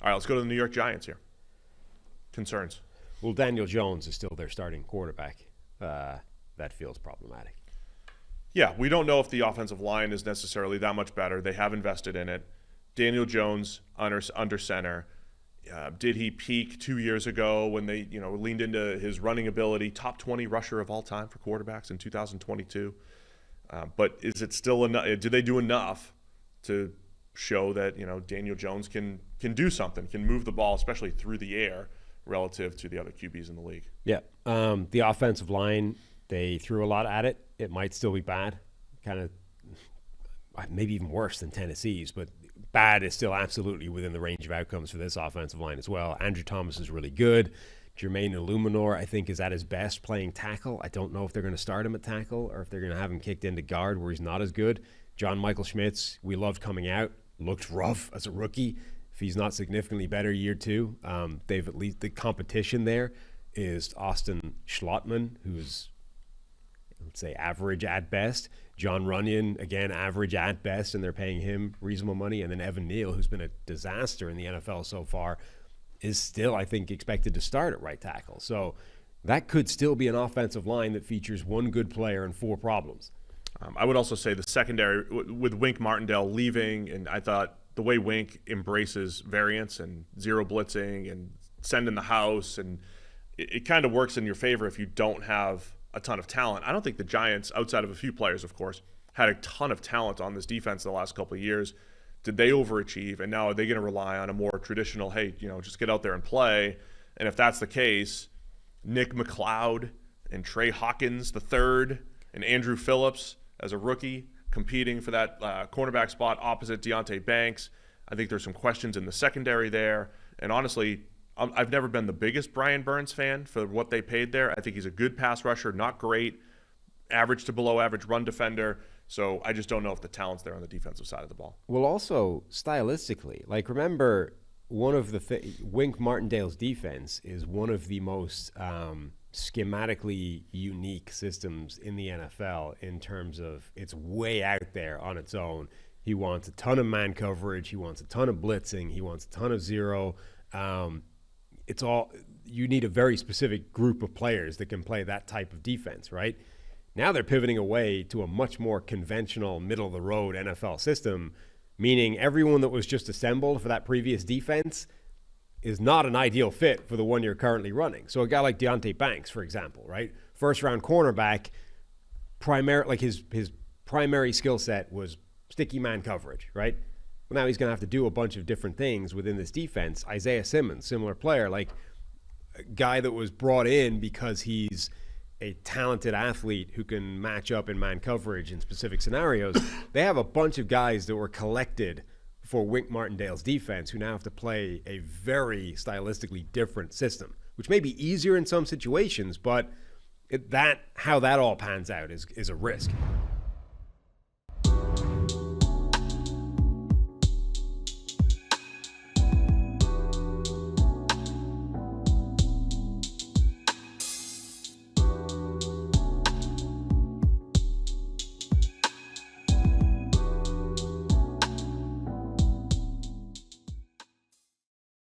All right, let's go to the New York Giants here. Concerns? Well, Daniel Jones is still their starting quarterback. That feels problematic. Yeah, we don't know if the offensive line is necessarily that much better. They have invested in it. Daniel Jones under center. Did he peak 2 years ago when they leaned into his running ability? Top 20 rusher of all time for quarterbacks in 2022. But is it still enough? Do they do enough to show that Daniel Jones can do something, can move the ball, especially through the air, relative to the other QBs in the league? Yeah, the offensive line, they threw a lot at it. It might still be bad, kind of maybe even worse than Tennessee's, but bad is still absolutely within the range of outcomes for this offensive line as well. Andrew Thomas is really good. Jermaine Illuminor, I think, is at his best playing tackle. I don't know if they're going to start him at tackle or if they're going to have him kicked into guard where he's not as good. John Michael Schmitz, we loved coming out, looked rough as a rookie. If he's not significantly better year two, they've at least the competition there is Austin Schlottman, who's, let's say, average at best. John Runyon, again, average at best, and they're paying him reasonable money. And then Evan Neal, who's been a disaster in the NFL so far, is still, I think, expected to start at right tackle. So that could still be an offensive line that features one good player and four problems. I would also say the secondary, with Wink Martindale leaving, and I thought the way Wink embraces variance and zero blitzing and send in the house, and it kind of works in your favor if you don't have a ton of talent. I don't think the Giants, outside of a few players, of course, had a ton of talent on this defense the last couple of years. Did they overachieve? And now are they going to rely on a more traditional, hey, just get out there and play? And if that's the case, Nick McLeod and Trey Hawkins III and Andrew Phillips as a rookie competing for that cornerback spot opposite Deonte Banks. I think there's some questions in the secondary there. And honestly, I've never been the biggest Brian Burns fan for what they paid there. I think he's a good pass rusher, not great, average to below average run defender. So I just don't know if the talent's there on the defensive side of the ball. Well, also stylistically, remember, one of the Wink Martindale's defense is one of the most schematically unique systems in the NFL in terms of it's way out there on its own. He wants a ton of man coverage. He wants a ton of blitzing. He wants a ton of zero. It's all, you need a very specific group of players that can play that type of defense, right? Now they're pivoting away to a much more conventional middle-of-the-road NFL system, meaning everyone that was just assembled for that previous defense is not an ideal fit for the one you're currently running. So a guy like Deonte Banks, for example, right? First-round cornerback, his primary skill set was sticky man coverage, right? Well, now he's going to have to do a bunch of different things within this defense. Isaiah Simmons, similar player, like a guy that was brought in because he's a talented athlete who can match up in man coverage in specific scenarios. They have a bunch of guys that were collected for Wink Martindale's defense who now have to play a very stylistically different system, which may be easier in some situations, but how that all pans out is a risk.